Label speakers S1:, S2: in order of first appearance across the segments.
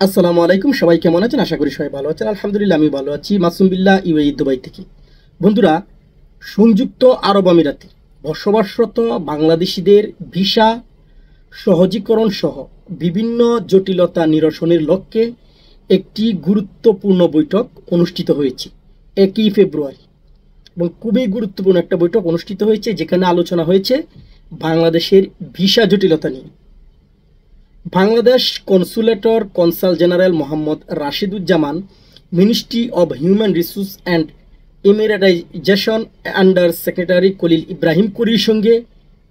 S1: আসসালামু আলাইকুম, সবাই কেমন আছেন? আশা করি সবাই ভালো আছেন। আলহামদুলিল্লাহ আমি ভালো আছি। মাসুম বিল্লাহ, ইউএই দুবাই থেকে। বন্ধুরা, সংযুক্ত আরব আমিরাতে বসবাসরত বাংলাদেশিদের ভিসা সহজীকরণ সহ বিভিন্ন জটিলতা নিরসনের লক্ষ্যে একটি গুরুত্বপূর্ণ বৈঠক অনুষ্ঠিত হয়েছে 1 ফেব্রুয়ারি। এবং খুবই গুরুত্বপূর্ণ একটা বৈঠক অনুষ্ঠিত হয়েছে, যেখানে আলোচনা হয়েছে বাংলাদেশের ভিসা জটিলতা নিয়ে। বাংলাদেশ কনসুলেটর consul general Mohammad Rashiduzzaman ministry of human resource and immigration under secretary Khalil Ibrahim কুরির সঙ্গে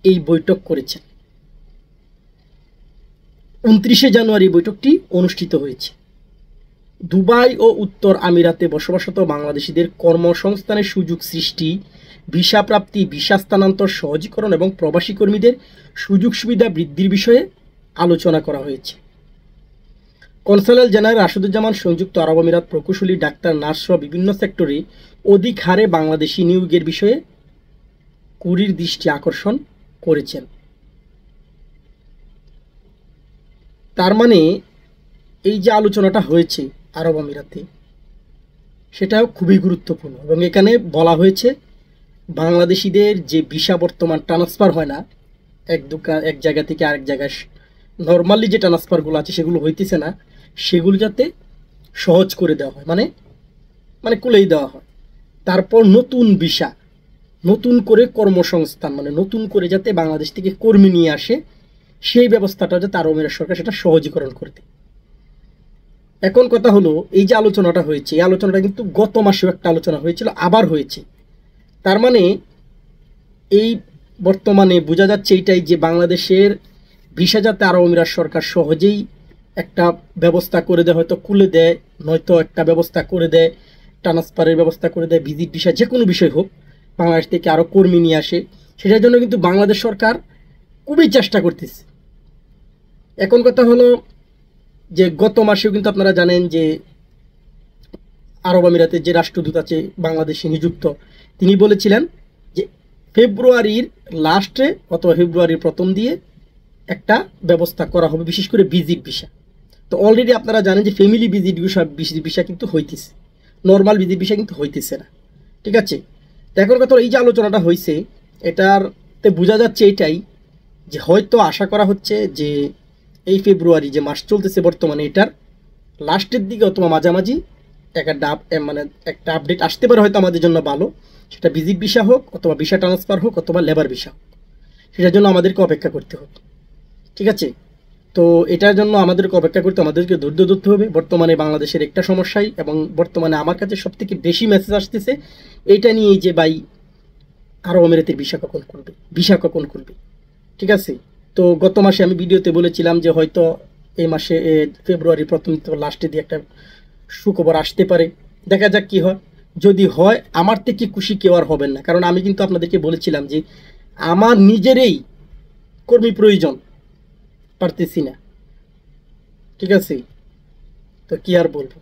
S1: এই বৈঠক করেছেন। 29 জানুয়ারি বৈঠকটি অনুষ্ঠিত হয়েছে। দুবাই ও উত্তর আমিরাতে বসবাসরত বাংলাদেশিদের কর্মসংস্থানের সুযোগ সৃষ্টি, ভিসা প্রাপ্তি, ভিসা স্থানান্তর সহজীকরণ এবং প্রবাসী কর্মীদের সুযোগ সুবিধা বৃদ্ধির বিষয়ে আলোচনা করা হয়েছে। কনসালেট জেনারেল রাশিদুজ্জামান সংযুক্ত আরব আমিরাত প্রকৌশলী, ডাক্তার, নার্স সহ বিভিন্ন সেক্টরে অধিক হারে বাংলাদেশি নিয়োগের বিষয়ে কুরির দৃষ্টি আকর্ষণ করেছেন। তার মানে এই যে আলোচনাটা হয়েছে আরব আমিরাতে, সেটাও খুবই গুরুত্বপূর্ণ। এবং এখানে বলা হয়েছে বাংলাদেশিদের যে ভিসা বর্তমান ট্রান্সফার হয় না, এক জায়গা থেকে আরেক জায়গায় নর্মালি যে ট্রান্সফারগুলো আছে সেগুলো হইতেছে না, সেগুলো যাতে সহজ করে দেওয়া হয়, মানে কুলেই দেওয়া হয়। তারপর নতুন ভিসা, নতুন করে কর্মসংস্থান, মানে নতুন করে যাতে বাংলাদেশ থেকে কর্মী নিয়ে আসে, সেই ব্যবস্থাটা যাতে আরব আমিরাত সরকার সেটা সহজীকরণ করে দেয়। এখন কথা হলো, এই যে আলোচনাটা হয়েছে, এই আলোচনাটা কিন্তু গত মাসেও একটা আলোচনা হয়েছিল, আবার হয়েছে। তার মানে এই বর্তমানে বোঝা যাচ্ছে এইটাই যে বাংলাদেশের ভিসা যাতে আরব আমিরাত সরকার সহজেই একটা ব্যবস্থা করে দেয়, হয়তো খুলে দেয়, নয়তো একটা ব্যবস্থা করে দেয়, ট্রান্সফারের ব্যবস্থা করে দেয়, ভিজিট ভিসা যে কোনো বিষয় হোক, বাংলাদেশ থেকে আরও কর্মী নিয়ে আসে, সেটার জন্য কিন্তু বাংলাদেশ সরকার খুবই চেষ্টা করতেছে। এখন কথা হলো যে গত মাসেও কিন্তু আপনারা জানেন যে আরব আমিরাতের যে রাষ্ট্রদূত আছে বাংলাদেশে নিযুক্ত, তিনি বলেছিলেন যে ফেব্রুয়ারির লাস্টে অথবা ফেব্রুয়ারির প্রথম দিয়ে একটা ব্যবস্থা করা হবে, বিশেষ করে ভিজিট ভিসা। তো অলরেডি আপনারা জানেন যে ফ্যামিলি ভিজিট ভিসা কিন্তু হইতেছে, নর্মাল ভিজিট ভিসা কিন্তু হইতেছে না। ঠিক আছে, তো এখন কথা এই যে আলোচনাটা হয়েছে, এটারতে বোঝা যাচ্ছে এটাই যে হয়তো আশা করা হচ্ছে যে এই ফেব্রুয়ারি যে মাস চলতেছে বর্তমানে, এটার লাস্টের দিকে অথবা মাঝামাঝি একটা আপডেট আসতে পারে, হয়তো আমাদের জন্য ভালো। সেটা ভিজিট ভিসা হোক অথবা ভিসা ট্রান্সফার হোক অথবা লেবার ভিসা হোক, সেটার জন্য আমাদেরকে অপেক্ষা করতে হবে। ঠিক আছে, তো এটার জন্য আমাদেরকে অপেক্ষা করতে, আমাদেরকে ধৈর্য ধরতে হবে। বর্তমানে বাংলাদেশের একটা সমস্যাই, এবং বর্তমানে আমার কাছে সবথেকে বেশি মেসেজ আসতেছে এইটা নিয়েই যে ভাই আরব আমিরাতের ভিসা কখন খুলবে। ঠিক আছে, তো গত মাসে আমি ভিডিওতে বলেছিলাম যে হয়তো এই মাসে ফেব্রুয়ারি প্রথম তো লাস্টে দিয়ে একটা সুখবর আসতে পারে। দেখা যাক কি হয়। যদি হয়, আমার থেকে খুশি কেউ আর হবেন না, কারণ আমি কিন্তু আপনাদেরকে বলেছিলাম যে আমার নিজেরই কর্মী প্রয়োজন, পারতেছি না। ঠিক আছে, তো কি আর বলবো,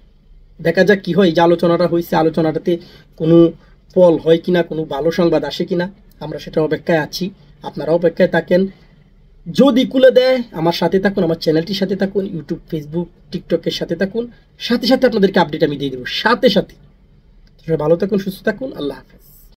S1: দেখা যাক কি হয়। এই যে আলোচনাটা হয়েছে, আলোচনাটাতে কোনো ফল হয় কিনা, কোনো ভালো সংবাদ আসে কিনা, আমরা সেটা অপেক্ষায় আছি। আপনারা অপেক্ষায় থাকেন। যদি খুলে দেয়, আমার সাথে থাকুন, আমার চ্যানেলটির সাথে থাকুন, ইউটিউব, ফেসবুক, টিকটকের সাথে থাকুন। সাথে সাথে আপনাদেরকে আপডেট আমি দিয়ে দেবো, সাথে সাথে। ভালো থাকুন, সুস্থ থাকুন, আল্লাহ হাফেজ।